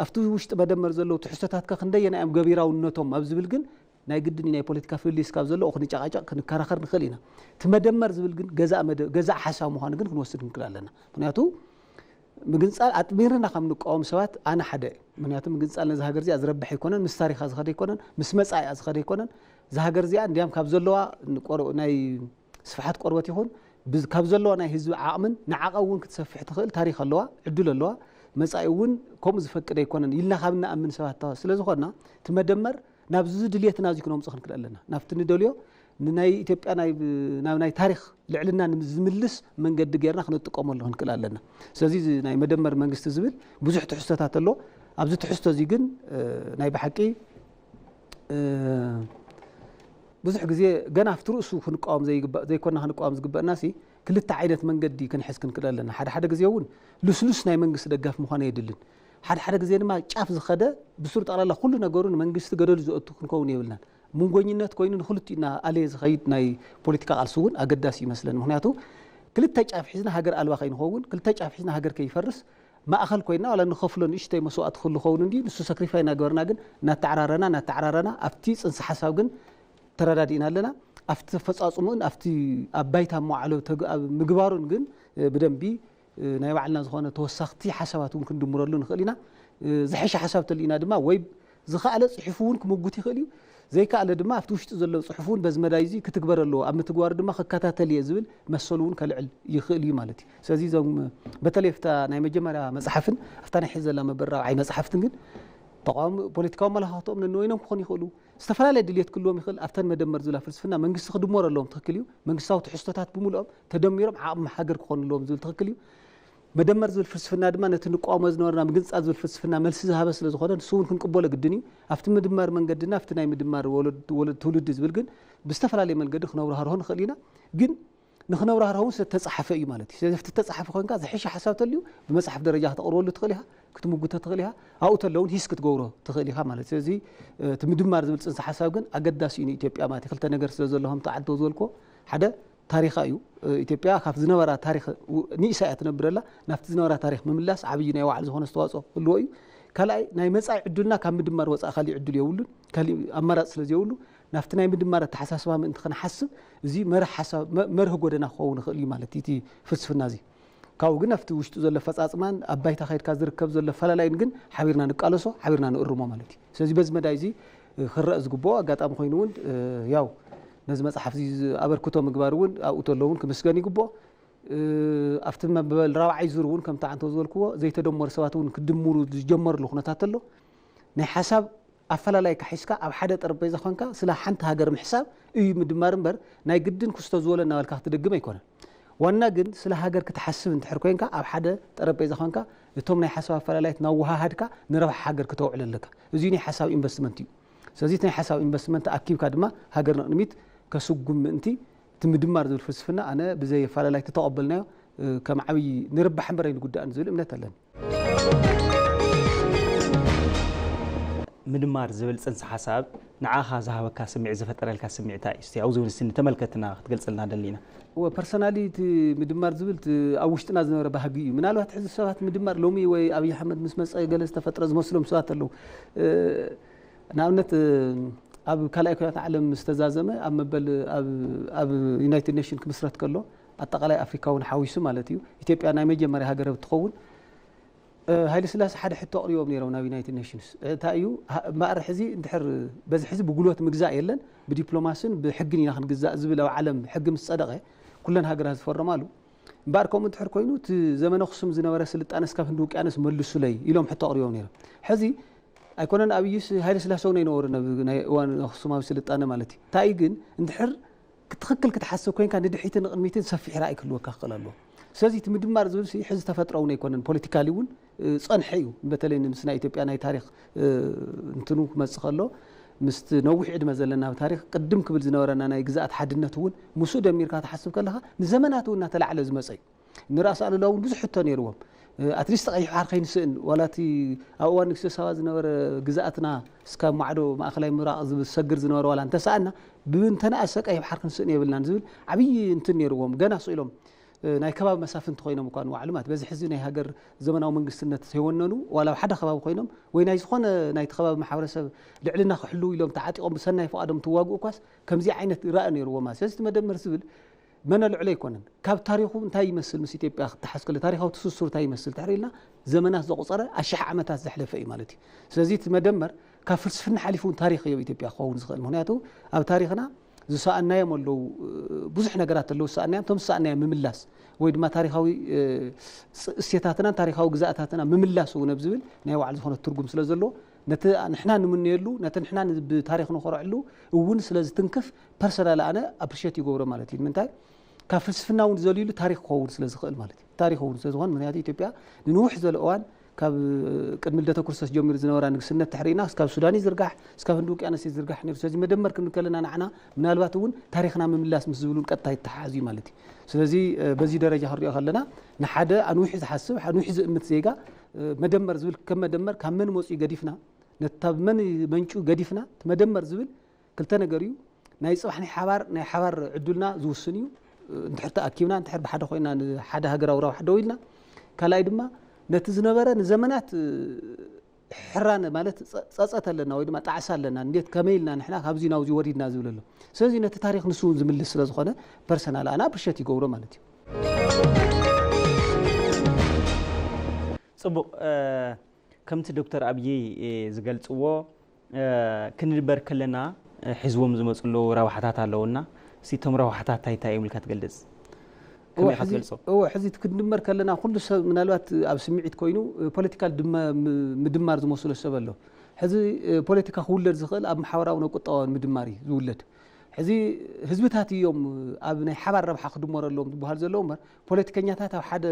ኣብቲ ውሽጢ መደመር ዘለው ትሕዝቶታትካ ክንደየና እዮም ገቢራውነቶም ኣብ ዝብል ግን ናይ ግድን ናይ ፖለቲካ ፍልስ ካብ ዘሎ ክንጫቃጫቅ ክንከራኸር ንኽእል ኢና እቲ መደመር ዝብል ግን ገዛእ ሓሳብ ምዃኑ ግን ክንወስድ ንክእል ኣለና ምክንያቱ ምግንፃል ኣጥሚርና ከም ንቃወም ሰባት ኣነ ሓደ ምክንያቱ ምግንፃል ነዚ ሃገር እዚኣ ዝረብሕ ኣይኮነን ምስ ታሪኻ ዝኸደ ኣይኮነን ምስ መጻእያ ዝኸደ ኣይኮነን እዚ ሃገር እዚኣ እንዲያም ካብ ዘለዋ ናይ ስፍሓት ቆርበት ይኹን ካብ ዘለዋ ናይ ህዝቢ ዓቕምን ንዓቐ እውን ክትሰፍሕ ትኽእል ታሪክ ኣለዋ ዕድል ኣለዋ መጻኢ እውን ከምኡ ዝፈቅድ ኣይኮነን ኢልና ካብ ንኣምን ሰባት ስለ ዝኾንና እቲ መደመር ናብዚ ድልየትና እዚ ክነምፅእ ክንክእል ኣለና ናብቲ ንደልዮ ንናይ ኢትዮጵያ ናይ ታሪክ ልዕልና ዝምልስ መንገዲ ጌርና ክንጥቀመሉ ክንክእል ኣለና ስለዚ ናይ መደመር መንግስቲ ዝብል ብዙሕ ትሕዝቶታት ኣሎ ኣብዚ ትሕዝቶ እዚ ግን ናይ ብሓቂ ብዙሕ ግዜ ገና ኣብቲ ርእሱ ክንቃወም ዘይኮንና ክንቃወም ዝግበአና ሲ ክልተ ዓይነት መንገዲ ክንሕዝ ክንክእል ኣለና ሓደ ግዜ እውን ልስሉስ ናይ መንግስቲ ደጋፊ ምዃኑ የድልን ሓደ ግዜ ድማ ጫፍ ዝኸደ ብሱር ጠቕላላ ኩሉ ነገሩ ንመንግስቲ ገደሉ ዝእቱ ክንከውን የብልናን ምንጎኝነት ኮይኑ ንክልቲኡና ኣለየ ዝኸይድ ናይ ፖለቲካ ቃልሲ እውን ኣገዳሲ ይመስለን ምክንያቱ ክልተ ጫፍ ሒዝና ሃገር ኣልባ ከይንኸውን ክልተ ጫፍ ሒዝና ሃገር ከይፈርስ ማእኸል ኮይና ዋላ ንኸፍሎ ንእሽተይ መስዋዕት ክህሉ ኸውን እንዲ ንሱ ሰክሪፋይ እናገበርና ግን እናተዓራረና ኣብቲ ፅንሲ ሓሳብ ግን ተረዳዲእና ኣለና ኣብቲ ፈፃፅሙን ኣብቲ ኣብ ባይታ መዋዕሎ ምግባሩን ግን ብደንቢ ናይ ባዕልና ዝኾነ ተወሳኽቲ ሓሳባት እውን ክንድምረሉ ንኽእል ኢና ዝሐሸ ሓሳብ ተልኢና ድማ ወይ ዝኸኣለ ፅሑፍ እውን ክምጉት ይኽእል እዩ ዘይከኣለ ድማ ኣብቲ ውሽጢ ዘሎ ፅሑፍ እውን በዚ መዳይ እዚ ክትግበር ኣለዎ ኣብ ምትግባሩ ድማ ክከታተል እየ ዝብል መሰሉ እውን ከልዕል ይኽእል እዩ ማለት እዩ ስለዚ እዞም በተለይ ፍታ ናይ መጀመርያ መፅሓፍን ኣብታ ናይ ሒዝ ዘላ መበራብዓይ መፅሓፍትን ግን ተቃዋሚ ፖለቲካዊ መላኻኽቶኦም ነንወይኖም ክኾኑ ይኽእሉ ዝተፈላለየ ድልየት ክህልዎም ይኽእል ኣብተን መደመር ዝብላ ፍልስፍና መንግስቲ ክድመር ኣለዎም ትኽክል እዩ መንግስታዊ ትሕዝቶታት ብምልኦም ተደሚሮም ዓቕሚ ሃገር ክኾኑ ኣለዎም ዝብል ትኽክል እዩ መደመር ዝብል ፍልስፍና ድማ ነቲ ንቃወሞ ዝነበርና ምግንፃል ዝብል ፍልስፍና መልሲ ዝሃበ ስለ ዝኾነ ንሱ እውን ክንቅበሎ ግድን እዩ ኣብቲ ምድማር መንገድና ኣብቲ ናይ ምድማር ወለድ ትውልዲ ዝብል ግን ብዝተፈላለየ መንገዲ ክነብራህርሆ ንኽእል ኢና ግን ንክነብራህርሆ እውን ስለተፃሓፈ እዩ ማለት እዩ ስለዚ ኣብቲ ተፃሓፈ ኮይንካ ዝሕሸ ሓሳብ ተልዩ ብመፅሓፍ ደረጃ ክተቕርበሉ ትኽእል ኢኻ ክትምጉቶ ትኽእል ኢኻ ኣብኡ ተለውን ሂስ ክትገብሮ ትኽእል ኢኻ ማለት ስለዚ እቲ ምድማር ዝብል ፅንሰ ሓሳብ ግን ኣገዳሲ እዩ ንኢትዮጵያ ማለት ክልተ ነገር ስለ ዘለዎም ተዓድቶ ዝበልክዎ ሓደ ታሪኻ እዩ ኢትዮጵያ ካብ ዝነበራ ታሪክ ንእሳ እያ ትነብረላ ናብቲ ዝነበራ ታሪክ ምምላስ ዓብዪ ናይ ባዕሉ ዝኾነ ዝተዋፅኦ ህልዎ እዩ ካልኣይ ናይ መጻኢ ዕድልና ካብ ምድማር ወፃኢ ካሊእ ዕድል የብሉን ካሊእ ኣማራፂ ስለዘየብሉ ናብቲ ናይ ምድማር ኣተሓሳስባ ምእንቲ ክንሓስብ እዚ መርህ ጎደና ክኸውን ይኽእል እዩ ማለት እቲ ፍልስፍና እዚ ካብኡ ግን ኣብቲ ውሽጡ ዘሎ ፈፃፅማን ኣብ ባይታ ከይድካ ዝርከብ ዘሎ ፈላላይን ግን ሓቢርና ንቃለሶ ሓቢርና ንእርሞ ማለት እዩ ስለዚ በዚ መዳይ እዚ ክረአ ዝግብኦ ኣጋጣሚ ኮይኑ እውን ያው ነዚ መፅሓፍ እዚ ኣበርክቶ ምግባር እውን ኣብኡ ተሎ እውን ክምስገን ይግብኦ ኣብቲ መበል ራብዓይ ዙር እውን ከምቲ ዓንተ ዝበልክዎ ዘይተደመሩ ሰባት እውን ክድምሩ ዝጀመርሉ ኩነታት ኣሎ ናይ ሓሳብ ኣፈላላይ ካሒዝካ ኣብ ሓደ ጠረጴዛ ኮንካ ስለ ሓንቲ ሃገር ምሕሳብ እዩ ምድማር እምበር ናይ ግድን ክስቶ ዝበለ እናበልካ ክትደግም ኣይኮነን ዋና ግን ስለ ሃገር ክትሓስብ እንትሕር ኮይንካ ኣብ ሓደ ጠረጴዛ ኮንካ እቶም ናይ ሓሳብ ኣፈላላይት ናወሃሃድካ ንረብሓ ሃገር ክተውዕል ኣለካ እዚ ናይ ሓሳብ ኢንቨስትመንት እዩ ስለዚ ናይ ሓሳብ ኢንቨስትመንት ኣኪብካ ድማ ሃገር ንቕድሚት ከስጉም ምእንቲ እቲ ምድማር ዝብል ፍልስፍና ኣነ ብዘይ ኣፈላላይ ተተቐበልናዮ ከም ዓብዪ ንርባሕ እምበረይ ንጉዳእን ዝብል እምነት ኣለኒ ምድማር ዝብል ጽንሰ ሓሳብ ንዓኻ ዝሃበካ ስምዒት ዝፈጠረልካ ስምዒት እንታይ እዩ? ኣብኡ ዝብል ስኒ ተመልከትና ክትገልጽልና ደሊና። ፐርሰናሊቲ ምድማር ዝብል ኣብ ውሽጥና ዝነበረ ባህጊ እዩ። ምናልባት ሕዚ ሰባት ምድማር ሎሚ ወይ ኣብይ ኣሕመድ ምስ መፀ ገለ ዝተፈጥረ ዝመስሎም ሰባት ኣለዉ። ንኣብነት ኣብ ካልኣይ ኩናት ዓለም ዝተዛዘመ ኣብ መበል ኣብ ዩናይትድ ኔሽን ክምስረት ከሎ ኣጠቃላይ ኣፍሪካ እውን ሓዊሱ ማለት እዩ ኢትዮጵያ ናይ መጀመርያ ሃገር ትኸውን ሃይለ ስላሴ ሓደ ሕቶ ኣቕሪቦም ነይሮም ናብ ዩናይትድ ኔሽንስ እንታይ እዩ ማዕረ ሕዚ እንድሕር በዚ ሕዚ ብጉልበት ምግዛእ የለን ብዲፕሎማስን ብሕግን ኢና ክንግዛእ ዝብል ኣብ ዓለም ሕጊ ምስ ፀደቐ ኩለን ሃገራት ዝፈረማሉ እምበር ከምኡ እንድሕር ኮይኑ እቲ ዘመነ ኣኽሱም ዝነበረ ስልጣነ እስካብ ህንዲ ውቅያኖስ መልሱለይ ኢሎም ሕቶ ኣቕሪቦም ነይሮም። ሕዚ ኣይኮነን ኣብዩስ ሃይለ ስላሴ እውን ይነበሩ ናይ እዋን ኣኽሱማዊ ስልጣነ ማለት እዩ። እንታይ ግን እንድሕር ክትኽክል ክትሓስብ ኮንካ ንድሕሪትን ንቕድሚትን ሰፊሕ ራእይ ክህልወካ ክኽእል ኣለዎ። ስለዚ እቲ ምድማር ዝብል ሕዚ ተፈጥሮውን ኣይኮነን ፖለቲካሊ እውን ፀንሐ እዩ። በተለይ ምስ ናይ ኢትዮጵያ ናይ ታሪክ እንትኑ ክመፅእ ከሎ ምስ ነዊሕ ዕድመ ዘለና ታሪክ ቅድም ክብል ዝነበረና ናይ ግዛኣት ሓድነት እውን ምስኡ ደሚርካ ትሓስብ ከለኻ ንዘመናት እውን እናተላዕለ ዝመፀ እዩ። ንራስ ኣሉላ እውን ብዙሕ ሕቶ ነይርዎም ኣትሊስት ቀይሕ ባሕር ከይንስእን ዋላቲ ኣብ እዋን ንግስተ ሳባ ዝነበረ ግዛኣትና እስካብ ማዕዶ ማእኸላይ ምብራቕ ዝሰግር ዝነበረ ዋላ እንተሰኣና ብንተነኣሰ ቀይሕ ባሕር ክንስእን የብልናን ዝብል ዓብዪ እንትን ነይርዎም ገና ስኢሎም ናይ ከባቢ መሳፍንቲ ኮይኖም እኳ ንባዕሉ ማለት በዚ ሕዚ ናይ ሃገር ዘመናዊ መንግስትነት ዘይወነኑ ዋላ ሓደ ከባቢ ኮይኖም ወይ ናይ ዝኾነ ናይቲ ከባቢ ማሕበረሰብ ልዕልና ክሕሉ ኢሎም ተዓጢቖም ብሰናይ ፈቃዶም ትዋግኡ እኳስ ከምዚ ዓይነት ራእይ ነይርዎም ማለት ስለዚ መደመር ዝብል መነ ልዕሎ ኣይኮነን ካብ ታሪኹ እንታይ ይመስል ምስ ኢትዮጵያ ክትሓዝ ከሎ ታሪኻዊ ትስስሩ እንታይ ይመስል ተሕሪልና ዘመናት ዘቑፀረ ኣሽሓ ዓመታት ዘሕለፈ እዩ ማለት እዩ። ስለዚ እቲ መደመር ካብ ፍልስፍና ሓሊፉ ታሪክ እዩ ኢትዮጵያ ክኸውን ዝኽእል ምክንያቱ ኣብ ታሪክና ዝሰኣናዮም ኣለዉ ብዙሕ ነገራት ኣለዉ ዝሰኣናዮም ቶም ዝሰኣናዮም ምምላስ ወይ ድማ ታሪኻዊ እሴታትና ታሪኻዊ ግዛእታትና ምምላስ እውን ኣብ ዝብል ናይ ባዕሉ ዝኾነ ትርጉም ስለ ዘለዎ ነቲ ንሕና ንምንየሉ ነቲ ንሕና ብታሪክ ንኸረዕሉ እውን ስለ ዝትንክፍ ፐርሰናል ኣነ ኣፕሪሼት ይገብሮ ማለት እዩ። ንምንታይ ካብ ፍልስፍና እውን ዘልዩሉ ታሪክ ክኸውን ስለ ዝኽእል ማለት እዩ። ታሪክ እውን ስለ ዝኾን ምክንያቱ ኢትዮጵያ ንንውሕ ዝበለ እዋን ካብ ቅድሚ ልደተ ክርስቶስ ጀሚሩ ዝነበራ ንግስነት ተሕሪና እስካብ ሱዳን ዝርጋሕ እስካብ ህንዲ ውቅያኖስ ዝርጋሕ ነይሩ። ስለዚ መደመር ክንብል ከለና ንዓና ምናልባት እውን ታሪክና ምምላስ ምስ ዝብሉን ቀጥታ ይተሓሓዙ ማለት እዩ። ስለዚ በዚ ደረጃ ክንሪኦ ከለና ንሓደ ኣንዊሕ ዝሓስብ ኣንዊሕ ዝእምት ዜጋ መደመር ዝብል ከም መደመር ካብ መን መፅኡ ገዲፍና ነታብ መን መንጩ ገዲፍና መደመር ዝብል ክልተ ነገር እዩ። ናይ ፅባሕ ናይ ሓባር ዕዱልና ዝውስን እዩ እንድሕር ተኣኪብና እንድሕር ብሓደ ኮይና ንሓደ ሃገራዊ ረብሓ ደው ኢልና ካልኣይ ድማ ነቲ ዝነበረ ንዘመናት ሕራነ ማለት ፀፀት ኣለና ወይ ድማ ጣዕሳ ኣለና እንዴት ከመይልና ንሕና ካብዚ ናብዚ ወሪድና ዝብል ኣሎ። ስለዚ ነቲ ታሪክ ንሱ እውን ዝምልስ ስለ ዝኾነ ፐርሰናል ኣነ ኣፕሪሼት ይገብሮ ማለት እዩ። ፅቡቕ ከምቲ ዶክተር ኣብዪ ዝገልፅዎ ክንድበር ከለና ሒዝዎም ዝመፅሉ ረብሓታት ኣለውና እቶም ረብሓታት እንታይ እዮም ኢልካ ትገልፅ? ከመይ ኢኻ ትገልፆ? ሕዚ ክንድመር ከለና ኩሉ ሰብ ምናልባት ኣብ ስምዒት ኮይኑ ፖለቲካል ምድማር ዝመስሎ ሰብ ኣሎ። ሕዚ ፖለቲካ ክውለድ ዝኽእል ኣብ ማሕበራዊ ቁጠባውን ምድማር እዩ ዝውለድ። ሕዚ ህዝብታት እዮም ኣብ ናይ ሓባር ረብሓ ክድመረሎም ዝበሃል ዘለዎ እምበር ፖለቲከኛታት ኣብ ሓደ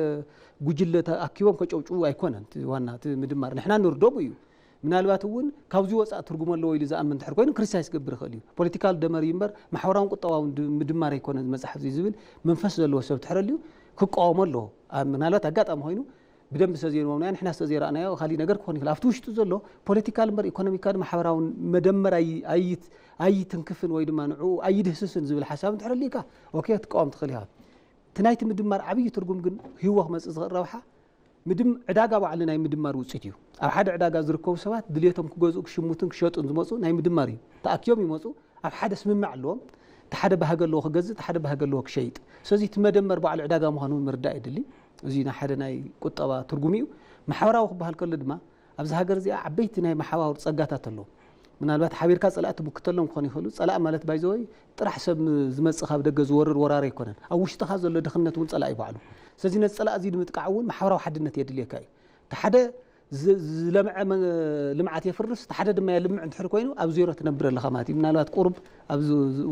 ጉጅለ ተኣኪቦም ከጨውጭው ኣይኮነን። ዋና እቲ ምድማር ንሕና ንርዶም እዩ ምናልባት እውን ካብዚ ወፃእ ትርጉም ኣለዎ ኢሉ ዝኣምን እንድሕር ኮይኑ ክርስቲያን ዝገብር ይኽእል እዩ። ፖለቲካል ደመር እዩ እምበር ማሕበራውን ቁጠባውን ምድማር ኣይኮነን መፅሓፍ ዝብል መንፈስ ዘለዎ ሰብ ትሕረልዩ ክቃወሞ ኣለዎ። ምናልባት ኣጋጣሚ ኮይኑ ብደንብ ዝተዘይርዎም ንሕና ዝተዘይረኣናዮ ካሊእ ነገር ክኾን ይኽእል። ኣብቲ ውሽጡ ዘሎ ፖለቲካል እምበር ኢኮኖሚካል ማሕበራውን መደመር ኣይትንክፍን ወይ ድማ ንዕኡ ኣይድህስስን ዝብል ሓሳብ እንድሕረልዩካ ኦኬ ትቃወም ትኽእል ኢኻ። እቲ ናይቲ ምድማር ዓብዪ ትርጉም ግን ህይወ ክመፅእ ዝኽእል ረብሓ ዕዳጋ ባዕሉ ናይ ምድማር ውፅኢት እዩ። ኣብ ሓደ ዕዳጋ ዝርከቡ ሰባት ድልየቶም ክገዝኡ ክሽሙትን ክሸጡን ዝመፁ ናይ ምድማር እዩ። ተኣኪቦም ይመፁ ኣብ ሓደ ስምማዕ ኣለዎም ተሓደ ባህገ ኣለዎ ክገዝእ ተሓደ ባህገ ኣለዎ ክሸይጥ። ስለዚ እቲ መደመር ባዕሉ ዕዳጋ ምዃኑ ምርዳእ የድሊ። እዚ ናይ ሓደ ናይ ቁጠባ ትርጉም እዩ። ማሕበራዊ ክበሃል ከሎ ድማ ኣብዚ ሃገር እዚኣ ዓበይቲ ናይ ማሕበራዊ ፀጋታት ኣለዉ። ምናልባት ሓቢርካ ፀላእቲ ምክተሎም ክኾኑ ይኽእሉ። ፀላእ ማለት ባይዘወይ ጥራሕ ሰብ ዝመፅእ ካብ ደገ ዝወርር ወራሪ ኣይኮነን። ኣብ ውሽጥኻ ዘሎ ድኽነት እውን ፀላእ ይበዓሉ። ስለዚ ነዚ ፀላእ እዚ ንምጥቃዕ እውን ማሕበራዊ ሓድነት የድልየካ እዩ። ተሓደ ዝለምዐ ልምዓት የፍርስ ተሓደ ድማ የልምዕ እንድሕር ኮይኑ ኣብ ዜሮ ትነብር ኣለኻ ማለት እዩ። ምናልባት ቁርብ ኣብ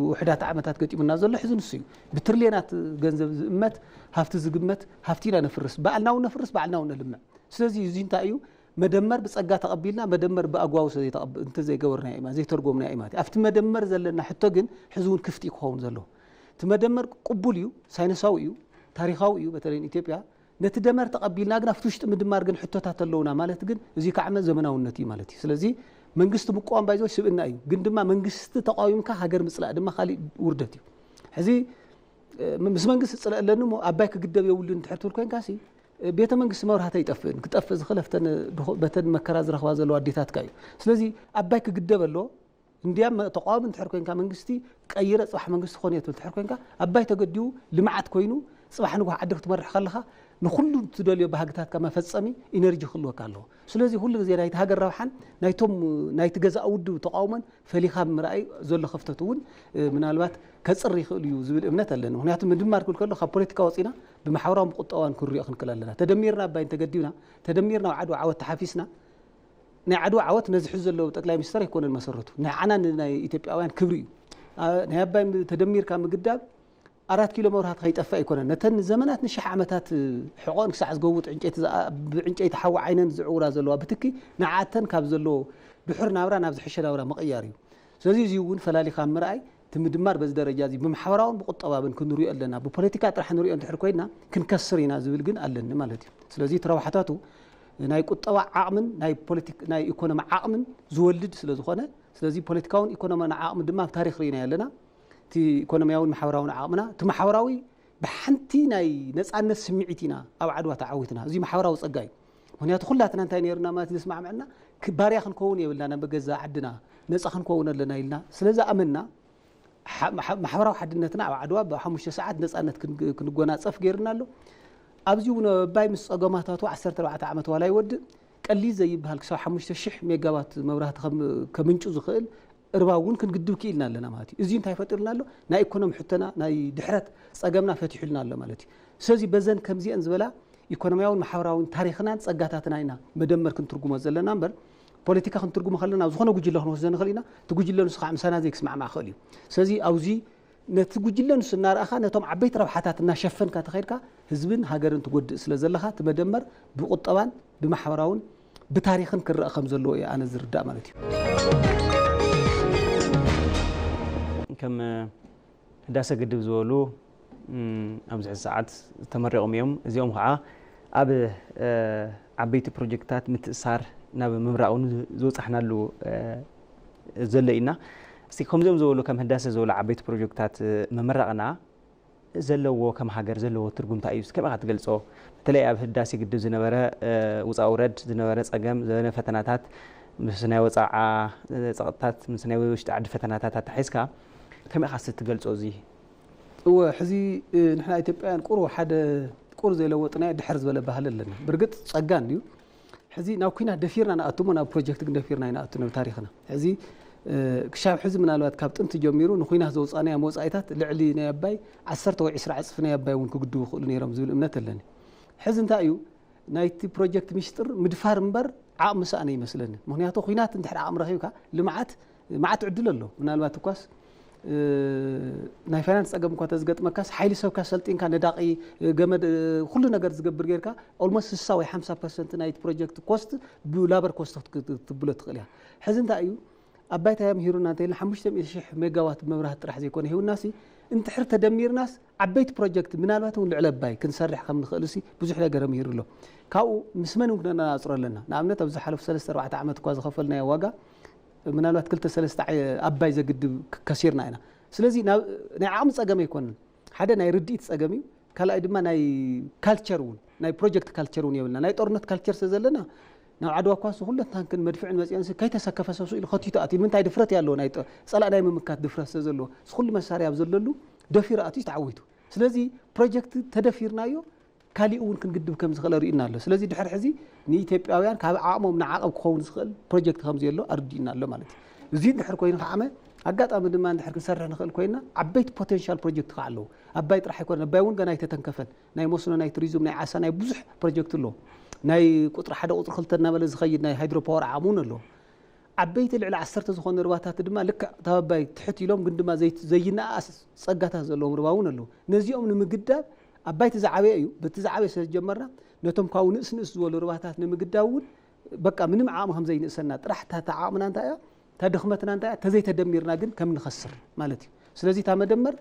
ውሕዳት ዓመታት ገጢሙና ዘሎ ሕዚ ንሱ እዩ። ብትርልየናት ገንዘብ ዝእመት ሃፍቲ ዝግመት ሃፍቲ ኢና ነፍርስ ባዕልና እውን ነፍርስ ባዕልና እውን ነልምዕ። ስለዚ እዚ እንታይ እዩ መደመር ብፀጋ ተቐቢልና መደመር ብኣግባቡ እንተዘይገበርና ኢና ዘይተርጎምና ኢና ማለት ኣብቲ መደመር ዘለና ሕቶ ግን ሕዚ እውን ክፍቲ ክኸውን ዘሎ እቲ መደመር ቅቡል እዩ ሳይንሳዊ እዩ ታሪኻዊ እዩ። በተለይ ኢትዮጵያ ነቲ ደመር ተቐቢልና ግን ኣብቲ ውሽጢ ምድማር ግን ሕቶታት ኣለውና ማለት ግን እዚ ከዓመ ዘመናውነት እዩ ማለት እዩ። ስለዚ መንግስት ምቋም ባይዞ ስብእና እዩ ግን ድማ መንግስት ተቃዊምካ ሃገር ምጽላእ ድማ ካሊ ውርደት እዩ ሕዚ ምስ መንግስት ጽላእለኒ ሞ አባይ ክግደብ የውልን ትሕርቱል ኮይንካሲ ቤተ መንግስት መብራህታ ይጠፍን ክጠፍእ ዝኽለፍተን በተን መከራ ዝረኽባ ዘለዎ አዴታትካ እዩ ስለዚ አባይ ክግደብ ኣሎ እንዲያም ተቃዋሚ ትሕር ኮይንካ መንግስቲ ቀይረ ጽባሕ መንግስት ኾነ የትብል ትሕር ኮይንካ አባይ ተገዲው ልምዓት ኮይኑ ጽባሕ ንግሆ ዓዲ ክትመርሕ ከለኻ ንኹሉ ትደልዮ ባህግታትካ መፈጸሚ ኢነርጂ ክልወካ ኣለዎ ስለዚ ሁሉ ግዜ ናይቲ ሃገር ረብሓን ናይቶም ናይቲ ገዛእ ውድብ ተቃውሞን ፈሊኻ ምርኣይ ዘሎ ክፍተት እውን ምናልባት ከጽሪ ይኽእል እዩ ዝብል እምነት ኣለኒ ምክንያቱ ምድማር ክብል ከሎ ካብ ፖለቲካ ወፂና ብማሕበራዊ ቁጠባን ክንሪኦ ክንክእል ኣለና ተደሚርና አባይን ተገዲብና ተደሚርና ዓድዋ ዓወት ተሓፊስና ናይ ዓድዋ ዓወት ነዚ ሕዚ ዘለዎ ጠቅላይ ሚኒስትር ኣይኮነን መሰረቱ ናይ ዓናን ናይ ኢትዮጵያውያን ክብሪ እዩ ናይ አባይ ተደሚርካ ምግዳብ 4 ኪሎ መብራህት ከይጠፋ ኣይኮነን ነተን ዘመናት ንሽሕ ዓመታት ሕቆን ክሳዕ ዝገውጥ ዕንጨይቲ ሓዊ ዓይነን ዝዕውራ ዘለዋ ብትኪ ንዓተን ካብ ዘሎ ብሕር ናብራ ናብ ዝሕሸ ናብራ መቐያር እዩ ስለዚ እዚ እውን ፈላሊኻ ምርኣይ ትምድማር በዚ ደረጃ እዚ ብማሕበራውን ብቁጠባብን ክንሪኦ ኣለና ብፖለቲካ ጥራሕ ንሪኦ እንድሕር ኮይና ክንከስር ኢና ዝብል ግን ኣለኒ ማለት እዩ ስለዚ ትረባሕታቱ ናይ ቁጠባ ዓቕምን ናይ ፖለቲካ ናይ ኢኮኖሚ ዓቕምን ዝወልድ ስለ ዝኾነ ስለዚ ፖለቲካውን ኢኮኖሚያውን ዓቕሚ ድማ ታሪኽ ሪኢና ኣለና ቲ ኢኮኖሚያውን ማሕበራውን ዓቕምና ቲ ማሕበራዊ ብሓንቲ ናይ ነፃነት ስምዒት ኢና ኣብ ዓድዋ ተዓዊትና እዚ ማሕበራዊ ፀጋ እዩ ምክንያቱ ኩላትና እንታይ ነርና ማለት ዝስማዕምዕና ባርያ ክንከውን የብልና በገዛ ዓድና ነፃ ክንከውን ኣለና ኢልና ስለዚ ኣመና ማሕበራዊ ሓድነትና ኣብ ዓድዋ ብ5 ሰዓት ነፃነት ክንጎናፀፍ ገይርና ኣሎ ኣብዚ እውን ባይ ምስ ፀገማታቱ 14 ዓመት ዋላ ይወድእ ቀሊል ዘይብሃል ክሳብ 5000 ሜጋዋት መብራህቲ ከምንጩ ዝኽእል እርባውን ክንግድብ ክኢልና ኣለና ማለት እዩ እዚ እንታይ ፈጢርና ኣሎ ናይ ኢኮኖሚ ሕተና ናይ ድሕረት ፀገምና ፈቲሑልና ኣሎ ማለት እዩ ስለዚ በዘን ከምዚአን ዝበላ ኢኮኖሚያውን ማሕበራውን ታሪኽናን ፀጋታትና ኢና መደመር ክንትርጉሞ ዘለና እምበር ፖለቲካ ክንትርጉሞ ከለና ዝኾነ ጉጅለ ክንወስዶ ንኽእል ኢና እቲ ጉጅለ ንሱ ከዓ ምሳና ዘይክስማዕማዕ ክእል እዩ ስለዚ ኣብዚ ነቲ ጉጅለ ንሱ እናርኣኻ ነቶም ዓበይቲ ረብሓታት እናሸፈንካ ተኸይድካ ህዝብን ሃገርን ትጎድእ ስለ ዘለኻ ትመደመር ብቁጠባን ብማሕበራውን ብታሪኽን ክረአ ከም ዘለዎ እየ ኣነ ዝርዳእ ማለት እዩ ከም ህዳሰ ግድብ ዝበሉ ኣብዚ ሰዓት ተመሪቖም እዮም እዚኦም ከዓ ኣብ ዓበይቲ ፕሮጀክትታት ምትእሳር ናብ ምምራቕን ዝወፃሕናሉ ዘሎ ኢና እስቲ ከምዚኦም ዝበሉ ከም ህዳሰ ዝበሉ ዓበይቲ ፕሮጀክትታት መመረቕና ዘለዎ ከም ሃገር ዘለዎ ትርጉም እንታይ እዩ ከመይ ክትገልጾ በተለይ ኣብ ህዳሴ ግድብ ዝነበረ ውፃእ ውረድ ዝነበረ ፀገም ዝነበረ ፈተናታት ምስ ናይ ወፃዓ ፀቕጥታት ምስ ናይ ውሽጢ ዓዲ ፈተናታት ኣተሓሒዝካ ከመይ ካስ ትገልጾ እዚ እወ ሕዚ ንሕና ኢትዮጵያውያን ቁሩ ሓደ ቁር ዘይለወጥና ድሕር ዝበለ ባህል ኣለና ብርግጥ ፀጋን እዩ ሕዚ ናብ ኩናት ደፊርና ንኣቱሞ ናብ ፕሮጀክት ግን ደፊርና ይንኣቱ ናብ ታሪኽና ሕዚ ክሻብ ሕዚ ምናልባት ካብ ጥንቲ ጀሚሩ ንኩናት ዘውፃናዮ መውፃኢታት ልዕሊ ናይ ኣባይ 10 ወይ 20 ዕፅፊ ናይ ኣባይ እውን ክግድቡ ይኽእሉ ነይሮም ዝብል እምነት ኣለኒ ሕዚ እንታይ እዩ ናይቲ ፕሮጀክት ሚስጥር ምድፋር እምበር ዓቕሚ ምሳእነ ይመስለኒ ምክንያቱ ኩናት እንድሕር ዓቕሚ ረኺብካ ልምዓት መዓት ዕድል ኣሎ ምናልባት እኳስ ናይ ፋይናንስ ፀገም እኳ ተዝገጥመካስ ሓይሊ ሰብካ ሰልጢንካ ነዳቂ ገመድ ኩሉ ነገር ዝገብር ጌርካ ኦልሞስት 60 ወይ 50% ናይቲ ፕሮጀክት ኮስት ብላበር ኮስት ክትብሎ ትኽእል እያ ሕዚ እንታይ እዩ ኣባይ ታያ ምሂሩና እንተኢልና 500,000 ሜጋዋት መብራህቲ ጥራሕ ዘይኮነ ሂቡናሲ እንድሕር ተደሚርናስ ዓበይቲ ፕሮጀክት ምናልባት እውን ልዕሊ ኣባይ ክንሰርሕ ከም ንኽእል ሲ ብዙሕ ነገር ምሂሩ ኣሎ ካብኡ ምስ መን እውን ክነናፅሮ ኣለና ንኣብነት ኣብዚ ሓለፉ 3-4 ዓመት እኳ ዝኸፈልናዮ ዋጋ ምናልባት 2-3 ኣባይ ዘግድብ ከሲርና ኢና ስለዚ ናይ ዓቕሚ ፀገም ኣይኮነን ሓደ ናይ ርድኢት ፀገም እዩ ካልኣይ ድማ ናይ ካልቸር እውን ናይ ፕሮጀክት ካልቸር እውን የብልና ናይ ጦርነት ካልቸር ስለ ዘለና ናብ ዓድዋ ኳስ ኩለታን ክን መድፍዕን መፅአንሲ ከይተሰከፈ ሰብሱ ኢሉ ኸቲቱ ኣትዩ ምንታይ ድፍረት ያለው ናይ ፀላእ ናይ ምምካት ድፍረት ስለ ዘለዎ ዝኩሉ መሳርያ ኣብ ዘለሉ ደፊር ኣትዩ ተዓዊቱ ስለዚ ፕሮጀክት ተደፊርናዮ ካሊእ እውን ክንግድብ ከም ዝኽእል ርኢና ኣሎ ስለዚ ድሕሪ ሕዚ ንኢትዮጵያውያን ካብ ዓቕሞም ንዓቐብ ክኸውን ዝኽእል ፕሮጀክት ከምዚ ኣሎ ኣርዲእና ኣሎ ማለት እዩ እዚ ድሕሪ ኮይኑ ከዓመ ኣጋጣሚ ድማ እንድሕር ክንሰርሕ ንኽእል ኮይና ዓበይቲ ፖቴንሻል ፕሮጀክት ከዓ ኣለዉ ኣባይ ጥራሕ ኣይኮነ ኣባይ እውን ገና ኣይተተንከፈን ናይ መስኖ ናይ ቱሪዝም ናይ ዓሳ ናይ ብዙሕ ፕሮጀክት ኣሎ ናይ ቁጥሪ 1 ቁጥሪ 2 እናበለ ዝኸይድ ናይ ሃይድሮ ፓወር ዓቕሚ እውን ኣሎ ዓበይቲ ልዕሊ 10 ዝኾኑ ርባታት ድማ ልክ ታብ ኣባይ ትሕት ኢሎም ግን ድማ ዘይነኣስ ፀጋታት ዘለዎም ርባ እውን ኣለዉ ነዚኦም ንምግዳብ ኣባይ ተዛዓበየ እዩ በቲ ዛዓበየ ስለ ዝጀመርና ነቶም ካብኡ ንእስ ዝበሉ ርባታት ንምግዳብ እውን በቃ ምንም ዓቕሚ ከም ዘይንእሰና ጥራሕ ዓቕምና እንታይ እያ ተድኽመትና እንታይ እያ ተዘይተደሚርና ግን ከም ንኸስር ማለት እዩ ስለዚ እታ መደመር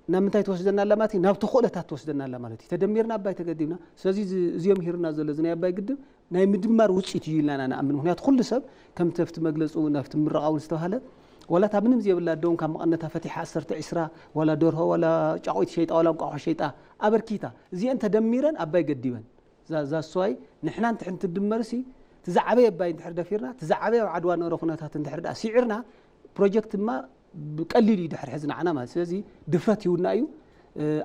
نامنتاي توسدنا لماتي ناب تخولتات توسدنا لمالتي تدميرنا باي تقدمنا سلازي زيوم هيرنا زلزنا باي قدم ناي مدمار وصيت يجينا انا امن هنيات كل سب كم تفت مجلصو نفت مرقاو استوهله ولا تابنم زي بلا دون كم مقنته فتيحه 10 عسرا ولا دورها ولا ጫቆይት ሸይጣ ولا قاع شيطا ابركيتا زي انت دميرن اباي قديبن ዛ سواي نحنا انت حنت دمرسي تزعبي باي انت حردفيرنا تزعبي عدوا نورو خناتات انت حردا سيعرنا بروجكت ما بقليل يدحر حزنا عنا مال سلازي دفرت يودنا ايو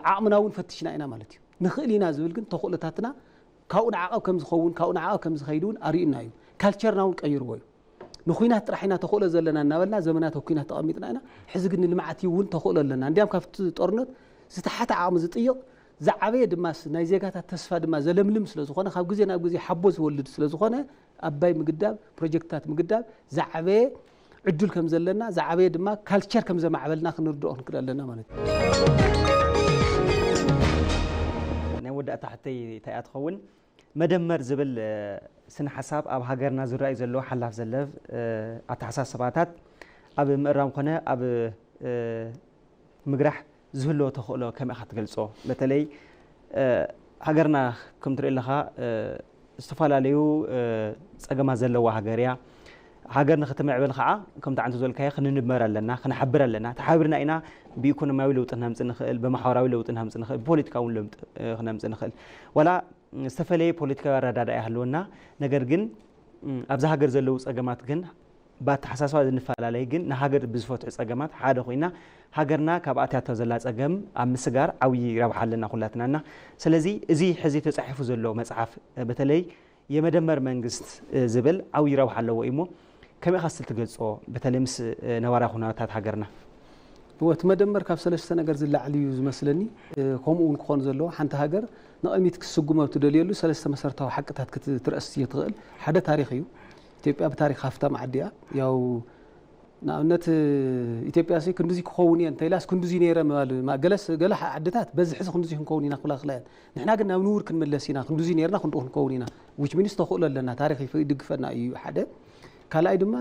عقمنا ون فتشنا اينا مالتي نخيلينا زبل كن تخولتاتنا كاون عقب كم زخون كاون عقب كم زخيدون ارينا ايو كالتشرنا ون قيروا نخوينا طرحنا تخول زلنا نابلنا زمنات وكينا تقميطنا انا حزق ان المعاتي ون تخول لنا انديام كافت طورنت ዝተሓተ ዓቕሚ ዝጥይቕ زعبي دماس ناي زيغاتا تسفا دما زلملم ስለዝኾነ ካብ ግዜ ናብ ግዜ ሓቦ ዝወልድ ስለዝኾነ አባይ ምግዳብ ፕሮጀክታት ምግዳብ زعبي ዕድል ከም ዘለና زعبي ድማ ካልቸር ከም ዘማዕበልና ክንርድኦ ክንክለለና ማለት እዩ ናይ ወዳእታ ሓተይ ታያት ኸውን መደመር ዝብል ስነ ሓሳብ ኣብ ሃገርና ዝረኣይ ዘሎ ሓላፍ ዘለፍ ኣተሓሳስባታት ኣብ ምእራም ኮነ ኣብ ምግራሕ ዝህሎ ተኽእሎ ከመይ ክትገልጾ በተለይ ሃገርና ከም ትርኢ ኣለኻ ዝተፈላለዩ ፀገማት ዘለዋ ሃገር እያ ሃገር ንኽትምዕብል ከዓ ከምቲ ዓንተ ዘልካዮ ክንንበር ኣለና ክንሓብር ኣለና ተሓቢርና ኢና ብኢኮኖሚያዊ ለውጢ ክነምፅእ ንኽእል ብማሕበራዊ ለውጢ ክነምፅእ ንኽእል ብፖለቲካዊ ለውጢ ክነምፅእ ንኽእል ወላ ዝተፈለየ ፖለቲካዊ ኣረዳድኣ ይሃለወና ነገር ግን ኣብዛ ሃገር ዘለዉ ፀገማት ግን ባተሓሳስባ ዝንፈላለይ ግን ንሃገር ብዝፈትሑ ፀገማት ሓደ ኮይና ሃገርና ካብ ኣትያቶ ዘላ ፀገም ኣብ ምስጋር ዓብዪ ረብሓ ኣለና ኩላትናና ስለዚ እዚ ሕዚ ተፃሒፉ ዘሎ መፅሓፍ በተለይ የመደመር መንግስት ዝብል ዓብዪ ረብሓ ኣለዎ እሞ ከመይ ካስትል ትገልጾ በተለይ ምስ ነባራዊ ኩነታት ሃገርና ወት መደመር ካብ ሰለስተ ነገር ዝላዕል እዩ ዝመስለኒ ከምኡ እውን ክኾን ዘለዎ ሓንቲ ሃገር ንቕድሚት ክስጉመ ትደልየሉ ሰለስተ መሰረታዊ ሓቅታት ክትርአስ ትኽእል ሓደ ታሪክ እዩ ኢትዮጵያ በታሪክ ሃፍታም ዓዲ እያ ያው ንኣብነት ኢትዮጵያ ሲ ክንዱዚ ክኸውን እየ እንተኢላስ ክንዱዚ ነይረ ገለ ዓድታት በዚ ሕዚ ክንዱዚ ክንከውን ኢና ክብላ ክእላ እየን ንሕና ግን ናብ ንቡር ክንመለስ ኢና ክንዱዚ ነርና ክንድኡ ክንከውን ኢና ዊች ሚኒስ ተኽእሎ ኣለና ታሪክ ይድግፈና እዩ ሓደ ካልኣይ ድማ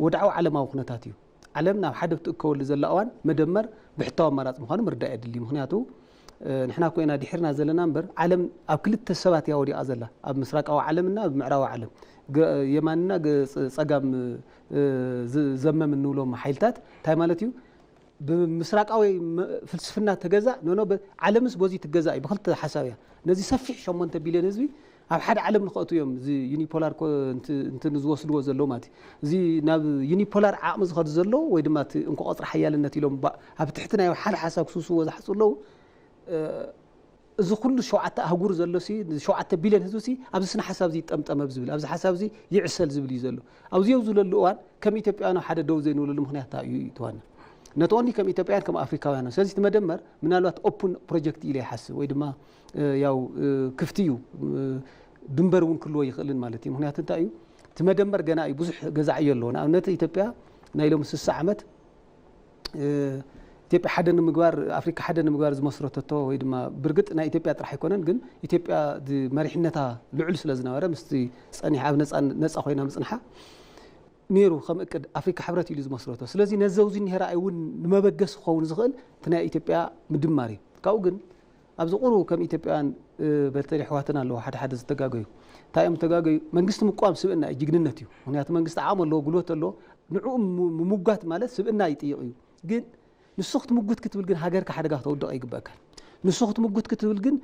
ወድዓዊ ዓለማዊ ኩነታት እዩ ዓለም ናብ ሓደ ክትእከበሉ ዘላ እዋን መደመር ብሕታዊ ኣማራፂ ምዃኑ ምርዳእ የድሊ ምክንያቱ ንሕና ኮይና ድሒርና ዘለና እምበር ዓለም ኣብ ክልተ ሰባት እያ ወዲቓ ዘላ ኣብ ምስራቃዊ ዓለምና ኣብ ምዕራባዊ ዓለም የማንና ፀጋም ዘመም እንብሎም ሓይልታት እንታይ ማለት እዩ ብምስራቃዊ ፍልስፍና ተገዛእ ኖኖ ዓለምስ በዚ ትገዛእ እዩ ብክልተ ሓሳብ እያ ነዚ ሰፊሕ 8 ቢልዮን ህዝቢ ኣብ ሓደ ዓለም ንኽእቱ እዮም እዚ ዩኒፖላር እንትን ዝወስድዎ ዘለዎ ማለት እዚ ናብ ዩኒፖላር ዓቕሚ ዝኸዱ ዘለዎ ወይ ድማ እንኳ ቁፅሪ ሓያልነት ኢሎም ኣብ ትሕቲ ናይ ሓደ ሓሳብ ክስውስዎ ዝሓፁ ኣለዉ እዚ ኩሉ 7 ኣህጉር ዘሎሲ 7 ቢልዮን ህዝቢ ሲ ኣብዚ ስነ ሓሳብ እዚ ጠምጠመ ዝብል ኣብዚ ሓሳብ እዚ ይዕሰል ዝብል እዩ ዘሎ ኣብዚ ዝብለሉ እዋን ከም ኢትዮጵያውያን ሓደ ደው ዘይንብለሉ ምክንያት እዩ ይትዋና ነቶኒ ከም ኢትዮጵያውያን ከም ኣፍሪካውያን ስለዚ ትመደመር ምናልባት ኦፕን ፕሮጀክት ኢለ ይሓስብ ወይ ድማ ያው ክፍቲ እዩ ድንበር እውን ክልዎ ይኽእልን ማለት እዩ ምክንያቱ እንታይ እዩ ትመደመር ገና እዩ ብዙሕ ገዛዕ እዩ ኣለዎ ንኣብነት ኢትዮጵያ ናይ ሎም 60 ዓመት ኢትዮጵያ ሓደ ንምግባር ኣፍሪካ ሓደ ንምግባር ዝመስረተቶ ወይ ድማ ብርግጥ ናይ ኢትዮጵያ ጥራሕ ኣይኮነን ግን ኢትዮጵያ መሪሕነታ ልዑል ስለ ዝነበረ ምስቲ ፀኒሓ ኣብ ነፃ ኮይና ምፅንሓ ነይሩ ከም እቅድ ኣፍሪካ ሕብረት ኢሉ ዝመስረቶ ስለዚ ነዘውዚ ኒሄራ እውን ንመበገስ ክኸውን ዝኽእል እቲ ናይ ኢትዮጵያ ምድማር እዩ ካብኡ ግን ኣብዚ ቁሩ ከም ኢትዮጵያውያን በተለይ ኣሕዋትና ኣለዎ ሓደ ሓደ ዝተጋገዩ እንታይ እዮም ተጋገዩ መንግስቲ ምቋም ስብእና እዩ ጅግንነት እዩ ምክንያቱ መንግስቲ ዓቕሚ ኣለዎ ጉልበት ኣለዎ ንዕኡ ምሙጋት ማለት ስብእና ይጥይቕ እዩ ግን ንሱ ክትምጉት ክትብል ግን ሃገርካ ሓደጋ ክተውድቕ ይግበአካል ንሱ ክትምጉት ክትብል ግን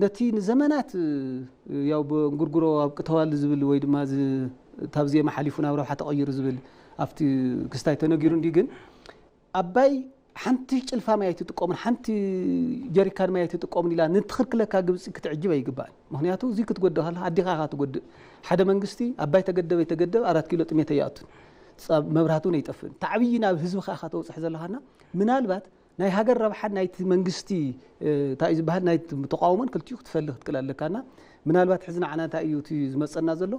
ነቲ ንዘመናት ያው ብእንጉርጉሮ ኣብ ቅተዋል ዝብል ወይ ድማ ታብ ዜማ ሓሊፉ ናብ ረብሓ ተቐይሩ ዝብል ኣብቲ ክስታይ ተነጊሩ እንዲ ግን ኣባይ ሓንቲ ጭልፋ ማይ ትጥቀምን ሓንቲ ጀሪካን ማይ ትጥቀምን ኢላ ንትኽልክለካ ግብፂ ክትዕጅብ ኣይግባእን ምክንያቱ እዚ ክትጎድእ ከለካ ኣዲኻ ኻ ትጎድእ ሓደ መንግስቲ ኣባይ ተገደበ 4 ኪሎ ጥሜት ኣይኣቱን መብራህቱ ነው ይጠፍን تعبي ናብ ህዝብ ኻ ተውፅሕ ዘለኻና ምናልባት ናይ ሃገር ረብሓን ናይቲ መንግስቲ ታይ ዝበሃል ናይ ተቃውሞን ክልቲኡ ክትፈልግ ትክላለካና ምናልባት ሕዝና ዓና እንታይ እዩ ዝመፀና ዘሎ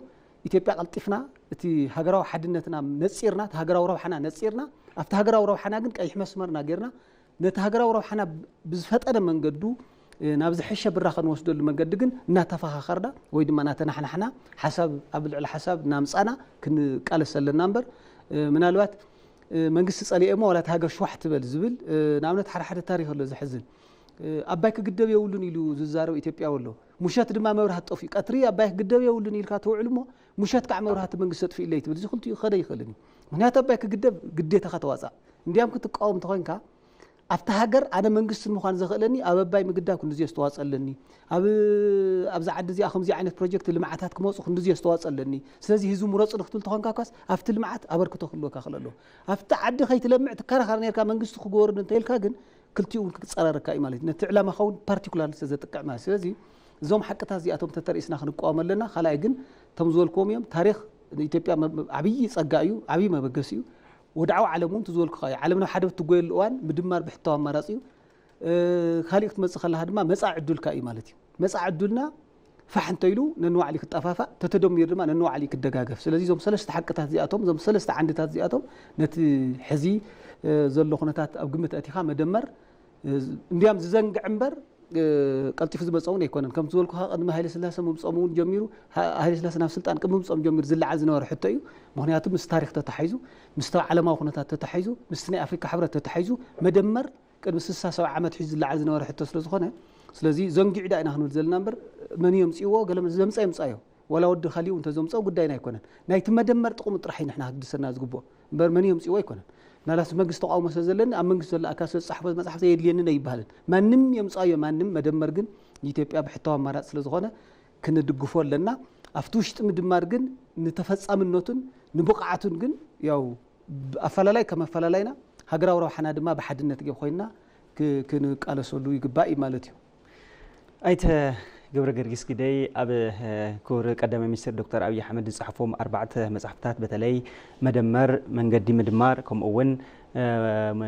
ኢትዮጵያ ቀልጢፍና እቲ ሃገራዊ ሓድነትና ነፂርና ሃገራዊ ረብሓና ነፂርና ኣብቲ ሃገራዊ ረብሓና ግን ቀይሕ መስመርና ጌርና ነቲ ሃገራዊ ረብሓና ብዝፈጠነ መንገዱ ናብ ዝሕሸ ብራ ክንወስደሉ መንገዲ ግን እናተፈኻኸርና ወይ ድማ ናተናሕናሕና ሓሳብ ኣብ ልዕሊ ሓሳብ ናምፃና ክንቃለስ ኣለና እምበር ምናልባት መንግስት ጸሊኤሞ ወላ ተሃገር ሸዋሕ ትበል ዝብል ንኣብነት ሓደ ታሪክ ኣሎ ዝሕዝን ኣባይ ክግደብ የውሉን ኢሉ ዝዛረብ ኢትዮጵያ ወሎ ሙሸት ድማ መብራህቲ ጠፊኡ ቀትሪ ኣባይ ክግደብ የውሉን ኢልካ ተውዕሉ ሞ ሙሸት ከዓ መብራህቲ መንግስቲ ጠፊኡ ኢለ ይትብል እዚ ክልቲኡ ከደ ይኽእልኒ ምክንያቱ ኣባይ ክግደብ ግዴታኻ ተዋፃእ እንዲያም ክትቃወም ተኾንካ ኣብታ ሃገር ኣነ መንግስቲ ምዃን ዘኽእለኒ ኣብ ኣባይ ምግዳብ ክንዲዜ ዝተዋፀለኒ ኣብዛ ዓዲ እዚኣ ከምዚ ዓይነት ፕሮጀክት ልምዓታት ክመፁ ክንዲዜ ዝተዋፀለኒ ስለዚ ህዝቡ ምረፁ ክትብል ተኾንካ ኳስ ኣብቲ ልምዓት ኣበርክቶ ክህልወካ ክእል ኣለዎ ኣብቲ ዓዲ ከይትለምዕ ትከራኸር ነርካ መንግስቲ ክገበሩ እንተኢልካ ግን ክልቲኡ ክትፀራርካ እዩ ማለት እዩ ነቲ ዕላማኻ እውን ፓርቲኩላር ዘጥቅዕ ማለት ስለዚ እዞም ሓቅታት እዚኣቶም ተተርእስና ክንቋወም ኣለና ካልኣይ ግን እቶም ዝበልክዎም እዮም ታሪክ ኢትዮጵያ ዓብዪ ፀጋ እዩ ዓብዪ መበገሲ እዩ ወድዓዊ ዓለም እውን ትዝበልኩ ኸ ዓለምና ሓደ ትጎየሉ እዋን ምድማር ብሕታዊ ኣማራፂ እዩ ካልእ ክትመፅእ ከለካ ድማ መፃዕ ዕዱልካ እዩ ማለት እዩ መፃዕ ዕዱልና ፋሕ እንተኢሉ ነንባዕሉ ክጠፋፋእ ተተደሚሩ ድማ ነንባዕሉ ክደጋገፍ ስለዚ እዞም ሰለስተ ሓቅታት እዚኣቶም እዞም ሰለስተ ዓንድታት እዚኣቶም ነቲ ሕዚ ዘሎ ኩነታት ኣብ ግምት ኣቲኻ መደመር እንዲያም ዝዘንግዕ እምበር ቀልጢፉ ዝመፀ እውን ኣይኮነን ከም ዝበልኩ ቅድሚ ሃይለ ስላሴ ምምፆም እውን ጀሚሩ ሃይለ ስላሴ ናብ ስልጣን ቅድሚ ምምፆም ጀሚሩ ዝለዓል ዝነበረ ሕቶ እዩ ምክንያቱ ምስ ታሪክ ተተሓሒዙ ምስ ዓለማዊ ኩነታት ተተሓሒዙ ምስ ናይ ኣፍሪካ ሕብረት ተተሓሒዙ መደመር ቅድሚ 60 ዓመት ሒዙ ዝለዓል ዝነበረ ሕቶ ስለ ዝኾነ ስለዚ ዘንጊዕ ዳ ኢና ክንብል ዘለና እምበር መን የምፅዎ ገለ ዘምፃ የምፃዮ ወላ ወዲ ካሊኡ እንተዘምፀው ጉዳይና ኣይኮነን ናይቲ መደመር ጥቕሙ ጥራሕ ንሕና ክግድሰና ዝግብኦ እምበር መን የምፅዎ ኣይኮነን ናላስ መንግስት ተቃውሞ ስለዘለኒ ኣብ መንግስት ዘሎ ኣካል ዝፅሓፎ መፅሓፍ የድልየኒ ኣይባሃልን ማንም የምፃዮ ማንም መደመር ግን ኢትዮጵያ ብሕታዊ ኣማራፂ ስለዝኾነ ክንድግፎ ኣለና ኣብቲ ውሽጢ ምድማር ግን ንተፈፃምነቱን ንብቕዓቱን ግን ያው ኣፈላላይ ከም ኣፈላላይና ሃገራዊ ረብሓና ድማ ብሓድነት ኮይንና ክንቃለሰሉ ይግባእ እዩ ማለት እዩ ኣይተ ገብረ ገርጊስ ግደይ ኣብ ክቡር ቀዳማይ ሚኒስትር ዶክተር ኣብይ ኣሕመድ ዝፅሓፎም 4 መፅሓፍታት በተለይ መደመር መንገዲ ምድማር ከምኡውን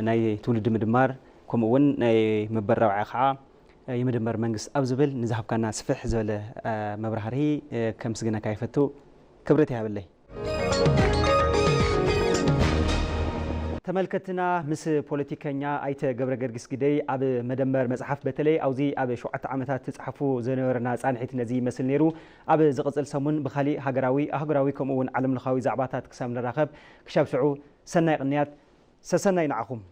ናይ ትውልዲ ምድማር ከምኡውን ናይ መበረባዕ ከዓ የመደመር መንግስት ኣብ ዝብል ንዝሃብካና ስፍሕ ዝበለ መብራህርሂ ከም ስግነካ ይፈቱ ክብረት ይሃበለይ ተመልከትና ምስ ፖለቲከኛ ኣይተ ገብረ ገርጊስ ግደይ ኣብ መደመር መጽሓፍ በተለይ ኣውዚ ኣብ 7 ዓመታት ተጻሕፉ ዝነበረና ጻንሒት ነዚ መስል ነይሩ ኣብ ዝቕጽል ሰሙን ብኻሊእ ሃገራዊ ከምኡውን ዓለምለኻዊ ዛዕባታት ክሳብ ንራኸብ ክሻብ ሽዑ ሰናይ ቅንያት ሰሰናይ ንዓኹም